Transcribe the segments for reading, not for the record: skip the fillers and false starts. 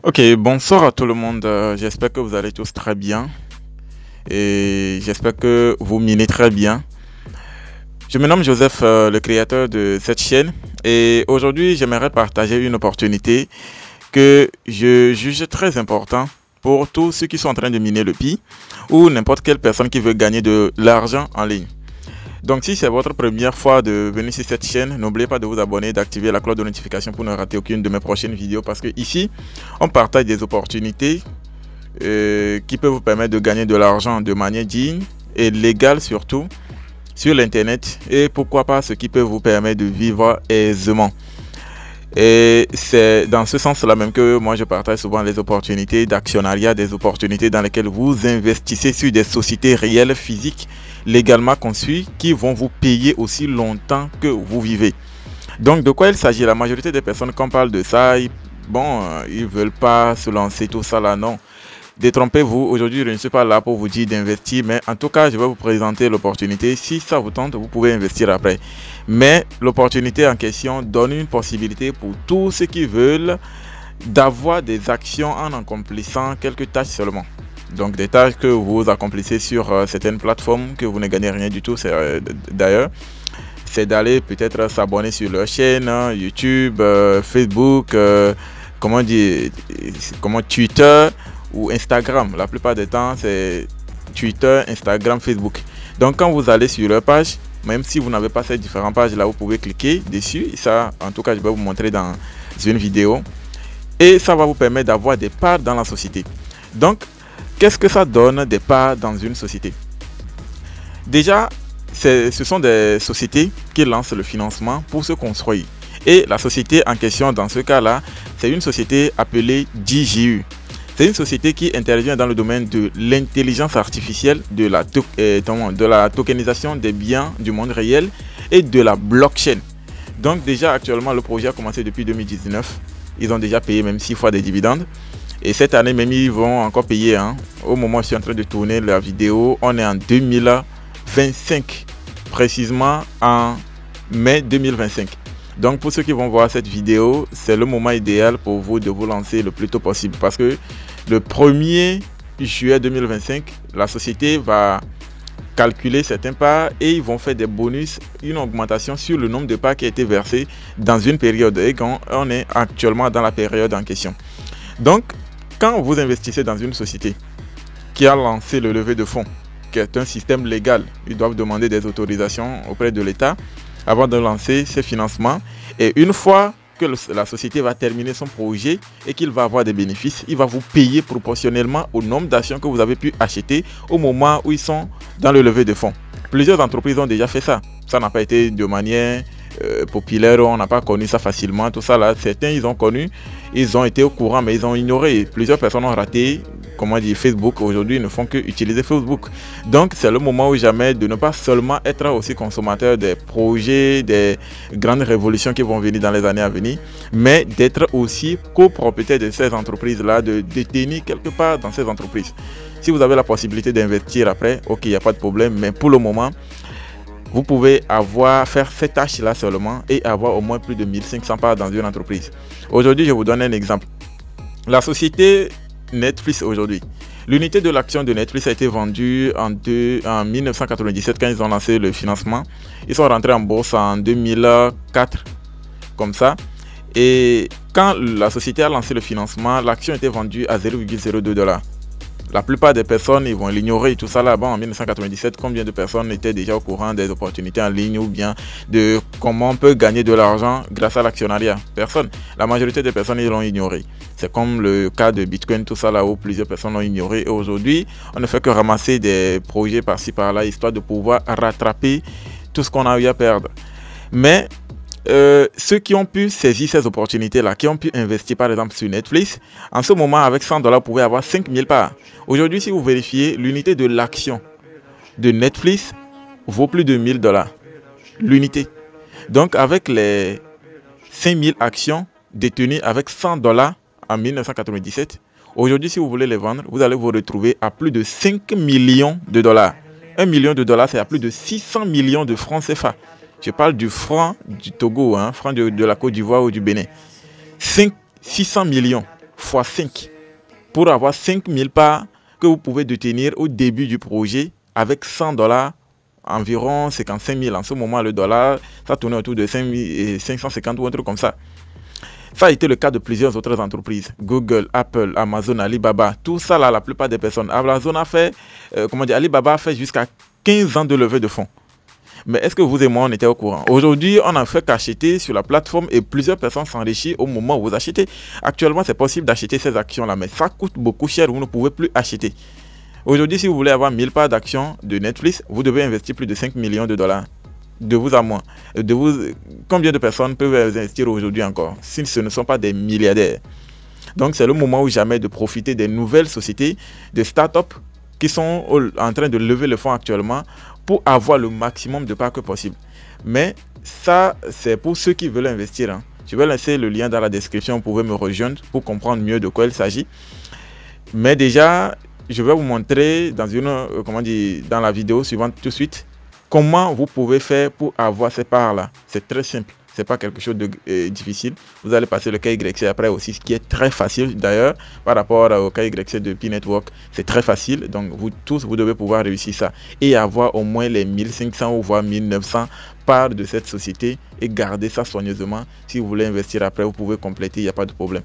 Ok, bonsoir à tout le monde. J'espère que vous allez tous très bien et j'espère que vous minez très bien. Je me nomme Joseph, le créateur de cette chaîne, et aujourd'hui j'aimerais partager une opportunité que je juge très important pour tous ceux qui sont en train de miner le Pi ou n'importe quelle personne qui veut gagner de l'argent en ligne. Donc si c'est votre première fois de venir sur cette chaîne, n'oubliez pas de vous abonner et d'activer la cloche de notification pour ne rater aucune de mes prochaines vidéos, parce que ici on partage des opportunités qui peuvent vous permettre de gagner de l'argent de manière digne et légale, surtout sur l'internet, et pourquoi pas ce qui peut vous permettre de vivre aisément. Et c'est dans ce sens-là même que moi je partage souvent les opportunités d'actionnariat, des opportunités dans lesquelles vous investissez sur des sociétés réelles, physiques, légalement conçues, qui vont vous payer aussi longtemps que vous vivez. Donc de quoi il s'agit? La majorité des personnes, quand on parle de ça, ils veulent pas se lancer tout ça là, non. Détrompez-vous, aujourd'hui je ne suis pas là pour vous dire d'investir, mais en tout cas je vais vous présenter l'opportunité. Si ça vous tente, vous pouvez investir après. Mais l'opportunité en question donne une possibilité pour tous ceux qui veulent d'avoir des actions en accomplissant quelques tâches seulement. Donc des tâches que vous accomplissez sur certaines plateformes, que vous ne gagnez rien du tout d'ailleurs. C'est d'aller peut-être s'abonner sur leur chaîne, YouTube, Facebook, Twitter ou Instagram. La plupart des temps, c'est Twitter, Instagram, Facebook. Donc quand vous allez sur leur page, même si vous n'avez pas ces différentes pages là, vous pouvez cliquer dessus. Ça, en tout cas, je vais vous montrer dans une vidéo. Et ça va vous permettre d'avoir des parts dans la société. Donc, qu'est-ce que ça donne, des parts dans une société? Déjà, ce sont des sociétés qui lancent le financement pour se construire. Et la société en question, dans ce cas-là, c'est une société appelée DJU. C'est une société qui intervient dans le domaine de l'intelligence artificielle, de la tokenisation des biens du monde réel et de la blockchain. Donc déjà actuellement, le projet a commencé depuis 2019. Ils ont déjà payé même 6 fois des dividendes. Et cette année même, ils vont encore payer. Au moment où je suis en train de tourner la vidéo, on est en 2025, précisément en mai 2025. Donc pour ceux qui vont voir cette vidéo, c'est le moment idéal pour vous de vous lancer le plus tôt possible, parce que le 1er juillet 2025, la société va calculer certains parts et ils vont faire des bonus, une augmentation sur le nombre de parts qui a été versé dans une période, et quand on est actuellement dans la période en question. Donc quand vous investissez dans une société qui a lancé le levée de fonds, qui est un système légal, ils doivent demander des autorisations auprès de l'État avant de lancer ses financements, et une fois que la société va terminer son projet et qu'il va avoir des bénéfices, il va vous payer proportionnellement au nombre d'actions que vous avez pu acheter au moment où ils sont dans le levée de fonds. Plusieurs entreprises ont déjà fait ça. Ça n'a pas été de manière populaire, on n'a pas connu ça facilement, tout ça là. Certains ils ont connu, ils ont été au courant, mais ils ont ignoré. Plusieurs personnes ont raté, Facebook. Aujourd'hui, ils ne font que utiliser Facebook. Donc c'est le moment ou jamais de ne pas seulement être aussi consommateur des projets, des grandes révolutions qui vont venir dans les années à venir, mais d'être aussi copropriétaire de ces entreprises là, de détenir quelque part dans ces entreprises. Si vous avez la possibilité d'investir après, ok, il n'y a pas de problème, mais pour le moment, vous pouvez faire ces tâches-là seulement et avoir au moins plus de 1500 parts dans une entreprise. Aujourd'hui, je vous donne un exemple. La société Netflix aujourd'hui. L'unité de l'action de Netflix a été vendue en 1997 quand ils ont lancé le financement. Ils sont rentrés en bourse en 2004, comme ça. Et quand la société a lancé le financement, l'action était vendue à 0,02 $. La plupart des personnes, ils vont l'ignorer, tout ça là-bas en 1997. Combien de personnes étaient déjà au courant des opportunités en ligne ou bien de comment on peut gagner de l'argent grâce à l'actionnariat? Personne. La majorité des personnes, ils l'ont ignoré. C'est comme le cas de Bitcoin, tout ça là où plusieurs personnes l'ont ignoré. Et aujourd'hui, on ne fait que ramasser des projets par-ci par-là, histoire de pouvoir rattraper tout ce qu'on a eu à perdre. Mais ceux qui ont pu saisir ces opportunités-là, qui ont pu investir par exemple sur Netflix, en ce moment avec 100 $, vous pouvez avoir 5000 parts. Aujourd'hui, si vous vérifiez, l'unité de l'action de Netflix vaut plus de 1000 $. L'unité. Donc avec les 5000 actions détenues avec 100 $ en 1997, aujourd'hui si vous voulez les vendre, vous allez vous retrouver à plus de 5 millions de dollars. 1 million de dollars, c'est à plus de 600 millions de francs CFA. Je parle du franc du Togo, franc de la Côte d'Ivoire ou du Bénin. 600 millions x fois 5 pour avoir 5000 parts que vous pouvez détenir au début du projet avec 100 $, environ 55 000 en ce moment. Le dollar, ça tournait autour de 550 ou un truc comme ça. Ça a été le cas de plusieurs autres entreprises. Google, Apple, Amazon, Alibaba, tout ça là, la plupart des personnes. Amazon a fait, Alibaba a fait jusqu'à 15 ans de levée de fonds. Mais est-ce que vous et moi, on était au courant? Aujourd'hui, on n'a fait qu'acheter sur la plateforme et plusieurs personnes s'enrichissent au moment où vous achetez. Actuellement, c'est possible d'acheter ces actions-là, mais ça coûte beaucoup cher, vous ne pouvez plus acheter. Aujourd'hui, si vous voulez avoir 1000 parts d'actions de Netflix, vous devez investir plus de 5 millions de dollars. De vous à moi. Combien de personnes peuvent investir aujourd'hui encore, si ce ne sont pas des milliardaires? Donc, c'est le moment ou jamais de profiter des nouvelles sociétés, des startups qui sont en train de lever le fonds actuellement pour avoir le maximum de parts que possible. Mais ça, c'est pour ceux qui veulent investir, hein. Je vais laisser le lien dans la description, vous pouvez me rejoindre pour comprendre mieux de quoi il s'agit. Mais déjà, je vais vous montrer dans dans la vidéo suivante tout de suite comment vous pouvez faire pour avoir ces parts-là. C'est très simple. C'est pas quelque chose de difficile. Vous allez passer le KYC après aussi, ce qui est très facile d'ailleurs par rapport au KYC de P-Network. C'est très facile. Donc vous tous, vous devez pouvoir réussir ça et avoir au moins les 1500 ou voire 1900 parts de cette société et garder ça soigneusement. Si vous voulez investir après, vous pouvez compléter, il n'y a pas de problème.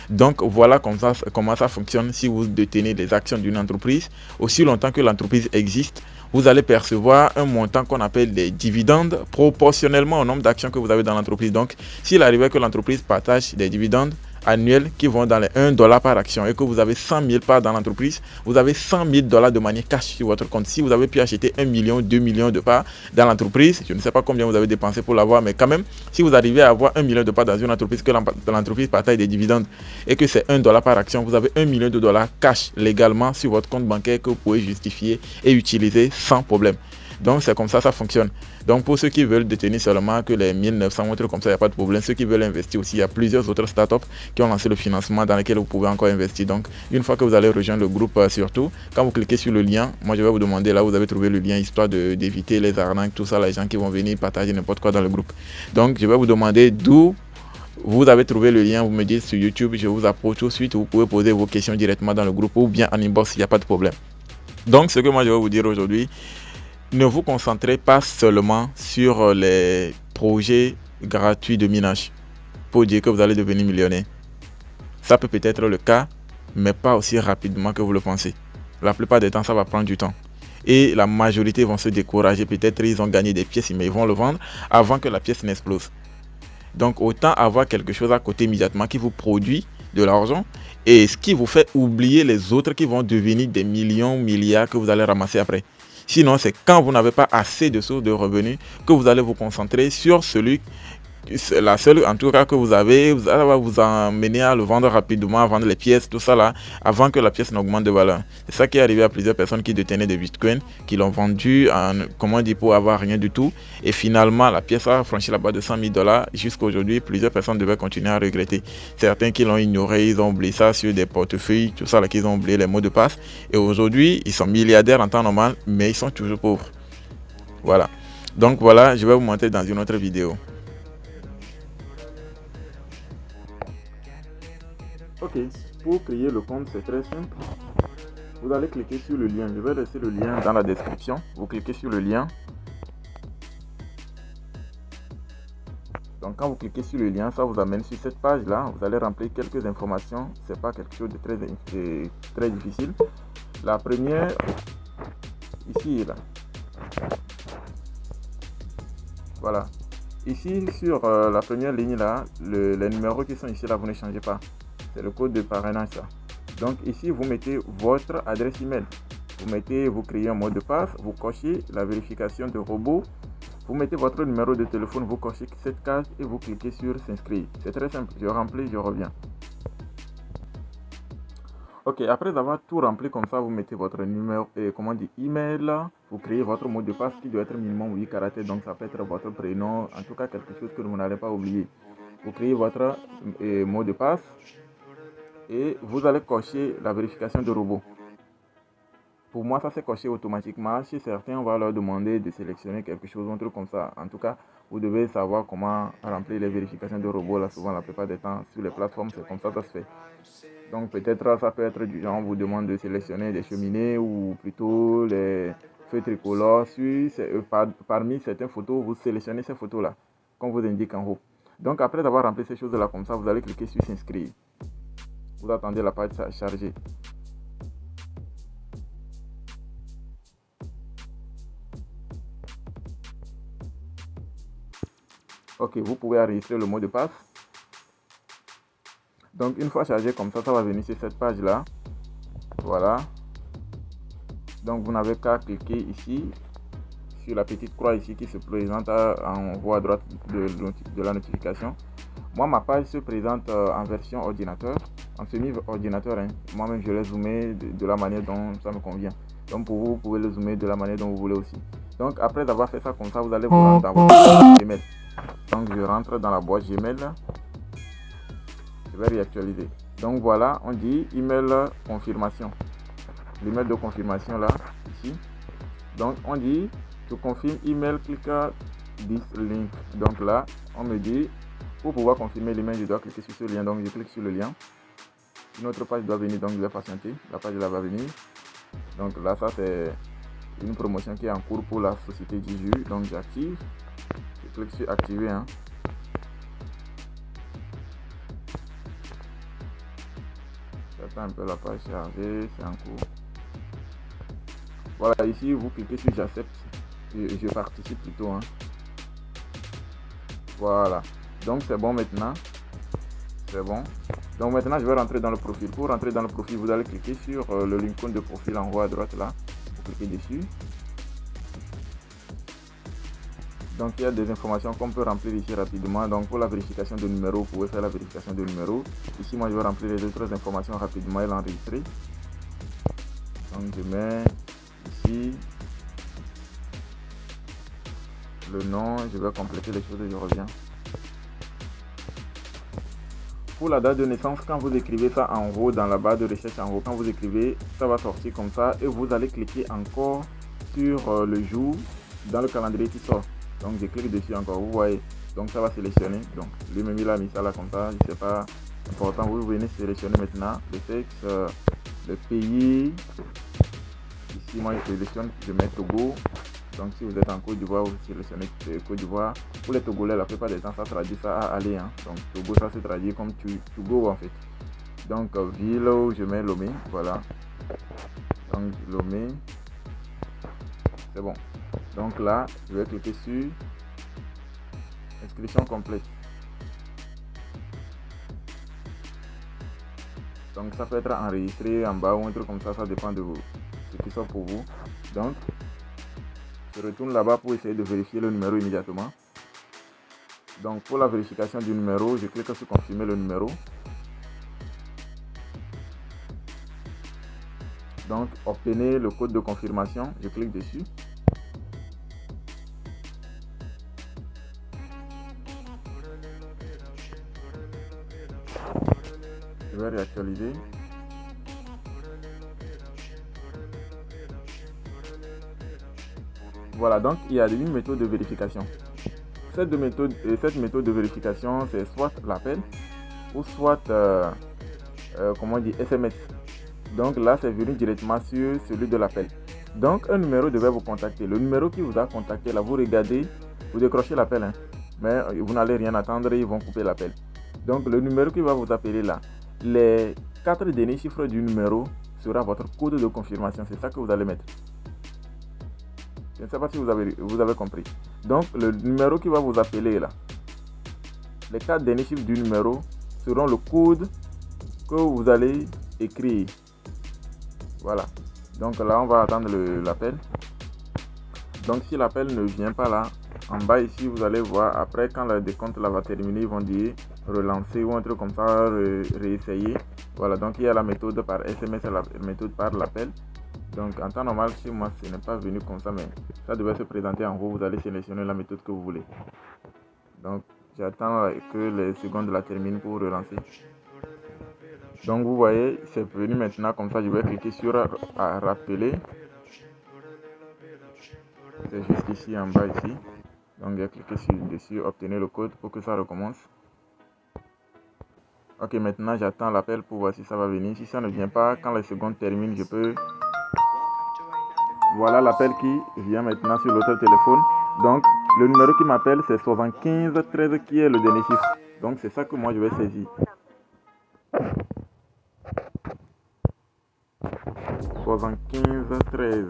Donc voilà comment ça fonctionne. Si vous détenez les actions d'une entreprise, aussi longtemps que l'entreprise existe, vous allez percevoir un montant qu'on appelle des dividendes proportionnellement au nombre d'actions que vous avez dans l'entreprise. Donc, s'il arrivait que l'entreprise partage des dividendes annuels qui vont dans les 1 $ par action et que vous avez 100 000 parts dans l'entreprise, vous avez 100 000 $ de manière cash sur votre compte. Si vous avez pu acheter 1 million, 2 millions de parts dans l'entreprise, je ne sais pas combien vous avez dépensé pour l'avoir, mais quand même, si vous arrivez à avoir 1 million de parts dans une entreprise, que l'entreprise partage des dividendes et que c'est 1 $ par action, vous avez 1 million de dollars cash légalement sur votre compte bancaire que vous pouvez justifier et utiliser sans problème. Donc c'est comme ça fonctionne. Donc pour ceux qui veulent détenir seulement que les 1900 ou trucs comme ça, il n'y a pas de problème. Ceux qui veulent investir aussi, il y a plusieurs autres startups qui ont lancé le financement dans lesquels vous pouvez encore investir. Donc une fois que vous allez rejoindre le groupe, surtout quand vous cliquez sur le lien, moi je vais vous demander là où vous avez trouvé le lien, histoire d'éviter les arnaques, tout ça, les gens qui vont venir partager n'importe quoi dans le groupe. Donc je vais vous demander d'où vous avez trouvé le lien, vous me dites sur YouTube, je vous approche tout de suite, vous pouvez poser vos questions directement dans le groupe ou bien en inbox, il n'y a pas de problème. Donc ce que moi je vais vous dire aujourd'hui, ne vous concentrez pas seulement sur les projets gratuits de minage pour dire que vous allez devenir millionnaire. Ça peut peut-être le cas, mais pas aussi rapidement que vous le pensez. La plupart des temps, ça va prendre du temps. Et la majorité vont se décourager. Peut-être ils ont gagné des pièces, mais ils vont le vendre avant que la pièce n'explose. Donc autant avoir quelque chose à côté immédiatement qui vous produit de l'argent et ce qui vous fait oublier les autres qui vont devenir des millions, milliards que vous allez ramasser après. Sinon, c'est quand vous n'avez pas assez de sources de revenus que vous allez vous concentrer sur la seule en tout cas que vous avez, vous allez vous emmener à le vendre rapidement, à vendre les pièces, tout ça là, avant que la pièce n'augmente de valeur. C'est ça qui est arrivé à plusieurs personnes qui détenaient des bitcoins, qui l'ont vendu pour avoir rien du tout. Et finalement, la pièce a franchi la barre de 100 000 $. Jusqu'à aujourd'hui, plusieurs personnes devaient continuer à regretter. Certains qui l'ont ignoré, ils ont oublié ça sur des portefeuilles, tout ça là, qu'ils ont oublié les mots de passe. Et aujourd'hui, ils sont milliardaires en temps normal, mais ils sont toujours pauvres. Voilà. Donc voilà, je vais vous montrer dans une autre vidéo. Ok, pour créer le compte, c'est très simple. Vous allez cliquer sur le lien. Je vais laisser le lien dans la description. Vous cliquez sur le lien. Donc quand vous cliquez sur le lien, ça vous amène sur cette page là. Vous allez remplir quelques informations. C'est pas quelque chose de très difficile. La première, ici là. Voilà. Ici sur la première ligne là, les numéros qui sont ici là, vous ne changez pas. C'est le code de parrainage ça. Donc ici vous mettez votre adresse email. Vous créez un mot de passe, vous cochez la vérification de robot. Vous mettez votre numéro de téléphone, vous cochez cette case et vous cliquez sur s'inscrire. C'est très simple, je remplis, je reviens. Ok, après avoir tout rempli comme ça, vous mettez votre numéro et email, vous créez votre mot de passe qui doit être minimum 8 caractères, donc ça peut être votre prénom, en tout cas quelque chose que vous n'allez pas oublier. Vous créez votre mot de passe et vous allez cocher la vérification de robot. Pour moi, ça s'est coché automatiquement. Chez certains, on va leur demander de sélectionner quelque chose, un truc comme ça. En tout cas, vous devez savoir comment remplir les vérifications de robots. Là, souvent, la plupart des temps, sur les plateformes, c'est comme ça que ça se fait. Donc, peut-être, ça peut être du genre, on vous demande de sélectionner des cheminées ou plutôt les feux tricolores. Parmi certaines photos, vous sélectionnez ces photos-là, comme vous indique en haut. Donc, après avoir rempli ces choses-là comme ça, vous allez cliquer sur s'inscrire. Vous attendez la page chargée. Ok, vous pouvez enregistrer le mot de passe. Donc, une fois chargé comme ça va venir sur cette page-là. Voilà. Donc, vous n'avez qu'à cliquer ici, sur la petite croix ici qui se présente en haut à droite de la notification. Moi, ma page se présente en version ordinateur, en semi-ordinateur. Hein. Moi-même, je l'ai zoomé de la manière dont ça me convient. Donc, pour vous, vous pouvez le zoomer de la manière dont vous voulez aussi. Donc, après avoir fait ça comme ça, vous allez vous rendre dans votre boîte Gmail. Donc, je rentre dans la boîte Gmail. Je vais réactualiser. Donc, voilà, on dit email confirmation. L'email de confirmation là, ici. Donc, on dit je confirme email, clique this link. Donc là, on me dit pour pouvoir confirmer l'email, je dois cliquer sur ce lien. Donc, je clique sur le lien. Une autre page doit venir, donc je vais patienter. La page là va venir. Donc là, ça c'est une promotion qui est en cours pour la société Diju. Donc, j'active. Je clique sur activer. Hein. J'attends un peu la page chargée, c'est en cours. Voilà, ici vous cliquez sur j'accepte. Je participe plutôt. Hein. Voilà. Donc c'est bon maintenant. C'est bon. Donc maintenant je vais rentrer dans le profil. Pour rentrer dans le profil, vous allez cliquer sur le l'icône de profil en haut à droite là. Vous cliquez dessus. Donc il y a des informations qu'on peut remplir ici rapidement. Donc pour la vérification de numéro, vous pouvez faire la vérification de numéro. Ici moi je vais remplir les autres informations rapidement et l'enregistrer. Donc je mets ici le nom, je vais compléter les choses et je reviens. Pour la date de naissance, quand vous écrivez ça en haut dans la barre de recherche en haut, quand vous écrivez, ça va sortir comme ça et vous allez cliquer encore sur le jour dans le calendrier qui sort. Donc je clique dessus encore, vous voyez, donc ça va sélectionner. Donc lui-même il a mis ça là comme ça, je sais pas, important, vous venez sélectionner maintenant le sexe, le pays. Ici moi je sélectionne, je mets Togo. Donc si vous êtes en Côte d'Ivoire, vous sélectionnez Côte d'Ivoire. Pour les Togolais, la plupart des temps, ça traduit ça à aller. Hein. Donc Togo, ça se traduit comme Togo en fait. Donc ville, je mets Lomé, voilà. Donc Lomé, c'est bon. Donc là, je vais cliquer sur inscription complète. Donc ça peut être enregistré en bas ou un truc comme ça dépend de vous, ce qui sort pour vous. Donc je retourne là-bas pour essayer de vérifier le numéro immédiatement. Donc pour la vérification du numéro, je clique sur confirmer le numéro. Donc obtenez le code de confirmation, je clique dessus. Je vais réactualiser. Voilà, donc il y a une méthode de vérification. Cette méthode de vérification, c'est soit l'appel ou soit comment dire, SMS. Donc là, c'est venu directement sur celui de l'appel. Donc un numéro devait vous contacter. Le numéro qui vous a contacté, là, vous regardez, vous décrochez l'appel. Hein, mais vous n'allez rien attendre, ils vont couper l'appel. Donc le numéro qui va vous appeler là, les 4 derniers chiffres du numéro sera votre code de confirmation. C'est ça que vous allez mettre. Je ne sais pas si vous avez compris. Donc, le numéro qui va vous appeler là, les 4 derniers chiffres du numéro seront le code que vous allez écrire. Voilà. Donc là, on va attendre l'appel. Donc, si l'appel ne vient pas là, en bas ici, vous allez voir, après, quand le décompte là va terminer, ils vont dire relancer ou un truc comme ça, réessayer. Voilà. Donc, il y a la méthode par SMS et la méthode par l'appel. Donc en temps normal, chez moi, ce n'est pas venu comme ça, mais ça devait se présenter en haut. Vous allez sélectionner la méthode que vous voulez. Donc j'attends que les secondes la terminent pour relancer. Donc vous voyez, c'est venu maintenant comme ça. Je vais cliquer sur rappeler. C'est juste ici en bas ici. Donc cliquez dessus, obtenez le code pour que ça recommence. Ok, maintenant j'attends l'appel pour voir si ça va venir. Si ça ne vient pas, quand les secondes terminent, je peux... Voilà l'appel qui vient maintenant sur l'autre téléphone. Donc le numéro qui m'appelle c'est 75 13 qui est le dernier chiffre. Donc c'est ça que moi je vais saisir. 75 13.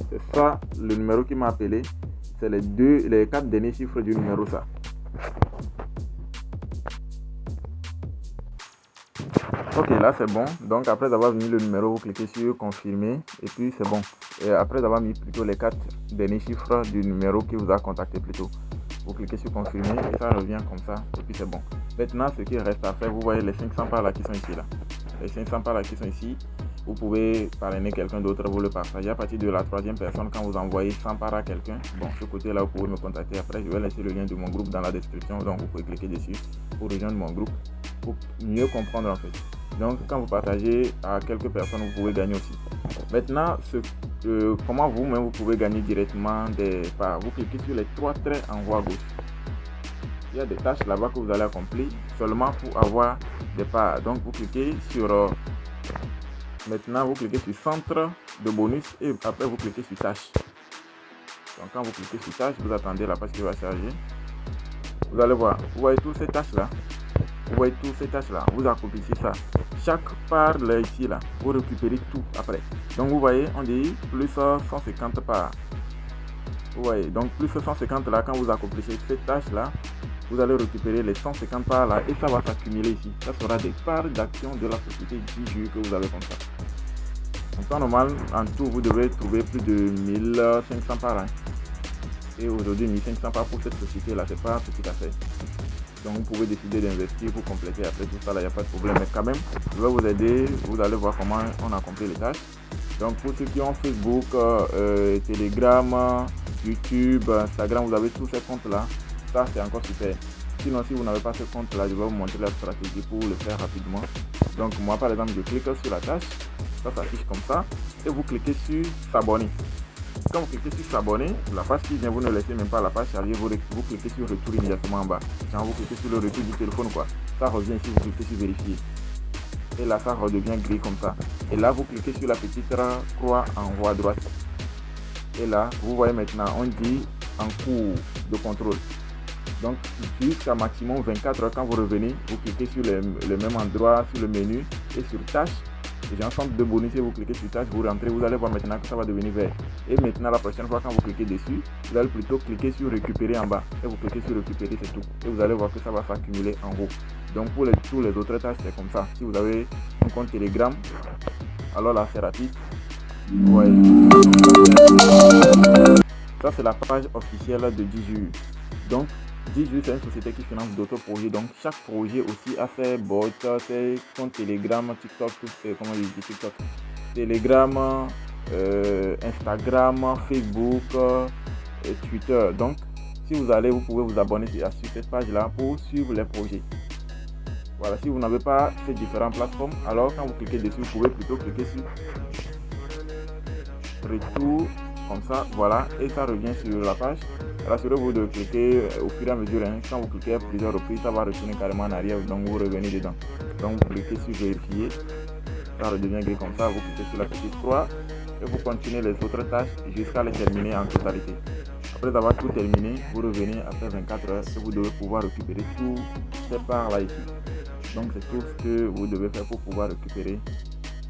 C'est ça le numéro qui m'a appelé. C'est les 4 derniers chiffres du numéro ça. Ok, là c'est bon. Donc après avoir mis le numéro, vous cliquez sur confirmer et puis c'est bon. Et après avoir mis plutôt les 4 derniers chiffres du numéro qui vous a contacté plutôt, vous cliquez sur confirmer et ça revient comme ça et puis c'est bon. Maintenant ce qui reste à faire, vous voyez les 500 par là qui sont ici là. Les 500 par là qui sont ici, vous pouvez parrainer quelqu'un d'autre, vous le partagez à partir de la 3e personne quand vous envoyez 100 par à quelqu'un. Bon, ce côté là vous pouvez me contacter après, je vais laisser le lien de mon groupe dans la description, donc vous pouvez cliquer dessus pour rejoindre mon groupe pour mieux comprendre en fait. Donc quand vous partagez à quelques personnes, vous pouvez gagner aussi. Maintenant, comment vous-même vous pouvez gagner directement des parts. Vous cliquez sur les 3 traits en haut à gauche. Il y a des tâches là-bas que vous allez accomplir seulement pour avoir des parts. Donc vous cliquez sur... maintenant vous cliquez sur centre de bonus et après vous cliquez sur tâches. Donc quand vous cliquez sur tâches, vous attendez la page qui va charger. Vous allez voir, vous voyez toutes ces tâches là. Vous voyez toutes ces tâches là, vous accomplissez ça. Chaque part là ici là, vous récupérez tout après. Donc vous voyez, on dit plus 150 parts. Vous voyez, donc plus 150 là, quand vous accomplissez cette tâche là, vous allez récupérer les 150 parts là et ça va s'accumuler ici. Ça sera des parts d'action de la société DJU que vous avez comme ça. En temps normal, en tout, vous devez trouver plus de 1500 parts. Hein. Et aujourd'hui, 1500 parts pour cette société là, c'est pas petit à fait. Donc vous pouvez décider d'investir pour compléter après tout ça là, il n'y a pas de problème. Mais quand même, je vais vous aider, vous allez voir comment on accomplit les tâches. Donc pour ceux qui ont Facebook, Telegram, YouTube, Instagram, vous avez tous ces comptes là. Ça c'est encore super. Sinon si vous n'avez pas ce compte là, je vais vous montrer la stratégie pour le faire rapidement. Donc moi par exemple, je clique sur la tâche, ça s'affiche comme ça, et vous cliquez sur s'abonner. Quand vous cliquez sur s'abonner, la page qui vient, vous ne laissez même pas la page charger, vous cliquez sur retour immédiatement en bas. Quand vous cliquez sur le retour du téléphone, quoi, ça revient ici, vous cliquez sur vérifier. Et là, ça redevient gris comme ça. Et là, vous cliquez sur la petite croix en haut à droite. Et là, vous voyez maintenant, on dit en cours de contrôle. Donc, jusqu'à maximum 24 heures, quand vous revenez, vous cliquez sur le même endroit, sur le menu et sur tâches. J'ai un centre de bonus et vous cliquez sur tâche, vous rentrez, vous allez voir maintenant que ça va devenir vert. Et maintenant la prochaine fois quand vous cliquez dessus, vous allez plutôt cliquer sur récupérer en bas. Et vous cliquez sur récupérer, c'est tout. Et vous allez voir que ça va s'accumuler en haut. Donc pour tous les autres tâches, c'est comme ça. Si vous avez un compte Telegram, alors là c'est rapide. Ouais. Ça c'est la page officielle de DJU. Donc DJU c'est une société qui finance d'autres projets, donc chaque projet aussi a ses bots, ses comptes Telegram, TikTok, comment je dis TikTok, Telegram, Instagram, Facebook, Twitter. Donc si vous allez, vous pouvez vous abonner sur cette page là pour suivre les projets. Voilà, si vous n'avez pas ces différentes plateformes, alors quand vous cliquez dessus, vous pouvez plutôt cliquer sur retour comme ça, voilà, et ça revient sur la page. Rassurez-vous de cliquer au fur et à mesure, hein. Quand vous cliquez à plusieurs reprises, ça va retourner carrément en arrière, donc vous revenez dedans. Donc vous cliquez sur vérifier, ça redevient gris comme ça, vous cliquez sur la petite croix et vous continuez les autres tâches jusqu'à les terminer en totalité. Après avoir tout terminé, vous revenez après 24 heures et vous devez pouvoir récupérer tout ces parts là ici. Donc c'est tout ce que vous devez faire pour pouvoir récupérer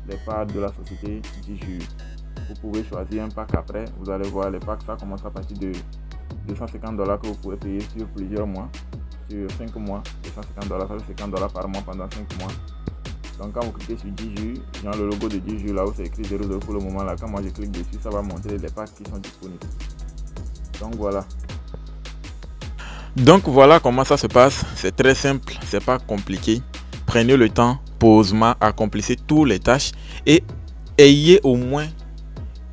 les parts de la société DJU. Vous pouvez choisir un pack après, vous allez voir les packs, ça commence à partir de $250 que vous pouvez payer sur plusieurs mois, sur 5 mois, $250, ça fait $50 par mois pendant 5 mois. Donc quand vous cliquez sur DJU, genre le logo de DJU là où c'est écrit 00 pour le moment là, quand moi je clique dessus, ça va montrer les packs qui sont disponibles. Donc voilà. Donc voilà comment ça se passe, c'est très simple, c'est pas compliqué. Prenez le temps, posément, accomplissez toutes les tâches et ayez au moins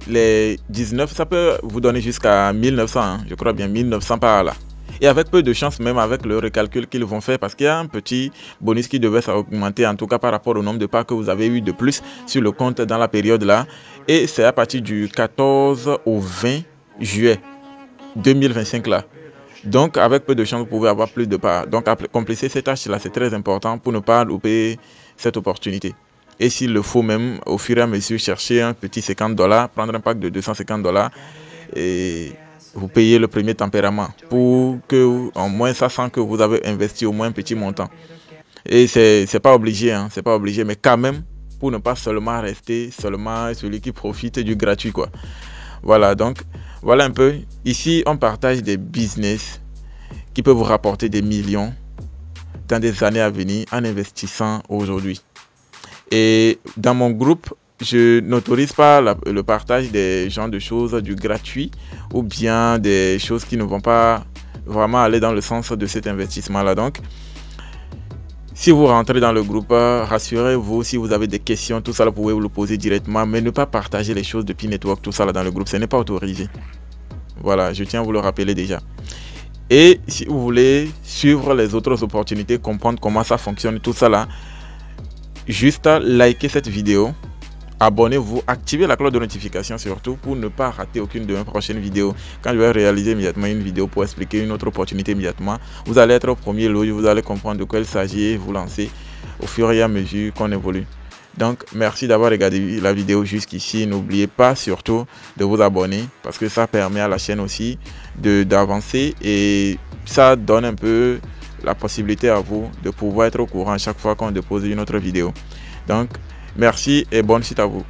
les 19, ça peut vous donner jusqu'à 1900, hein, je crois bien 1900 par là. Et avec peu de chance, même avec le recalcul qu'ils vont faire, parce qu'il y a un petit bonus qui devait s'augmenter, en tout cas par rapport au nombre de parts que vous avez eu de plus sur le compte dans la période là. Et c'est à partir du 14 au 20 juillet 2025 là. Donc avec peu de chance, vous pouvez avoir plus de parts. Donc accomplissez cette tâche là, c'est très important pour ne pas louper cette opportunité. Et s'il le faut même, au fur et à mesure, chercher un petit $50, prendre un pack de $250 et vous payez le premier tempérament pour que, en moins, ça sent que vous avez investi au moins un petit montant. Et c'est pas obligé, hein, c'est pas obligé, mais quand même, pour ne pas seulement rester celui qui profite du gratuit, quoi. Voilà, donc, voilà un peu. Ici, on partage des business qui peuvent vous rapporter des millions dans des années à venir en investissant aujourd'hui. Et dans mon groupe, je n'autorise pas le partage des genres de choses, du gratuit ou bien des choses qui ne vont pas vraiment aller dans le sens de cet investissement-là. Donc, si vous rentrez dans le groupe, rassurez-vous, si vous avez des questions, tout ça, vous pouvez vous le poser directement, mais ne pas partager les choses depuis Network, tout ça là dans le groupe, ce n'est pas autorisé. Voilà, je tiens à vous le rappeler déjà. Et si vous voulez suivre les autres opportunités, comprendre comment ça fonctionne, tout ça là, juste likez cette vidéo, abonnez-vous, activez la cloche de notification surtout pour ne pas rater aucune de mes prochaines vidéos. Quand je vais réaliser immédiatement une vidéo pour expliquer une autre opportunité immédiatement, vous allez être au premier lot, vous allez comprendre de quoi il s'agit et vous lancer au fur et à mesure qu'on évolue. Donc merci d'avoir regardé la vidéo jusqu'ici. N'oubliez pas surtout de vous abonner parce que ça permet à la chaîne aussi d'avancer et ça donne un peu la possibilité à vous de pouvoir être au courant à chaque fois qu'on dépose une autre vidéo. Donc merci et bonne suite à vous.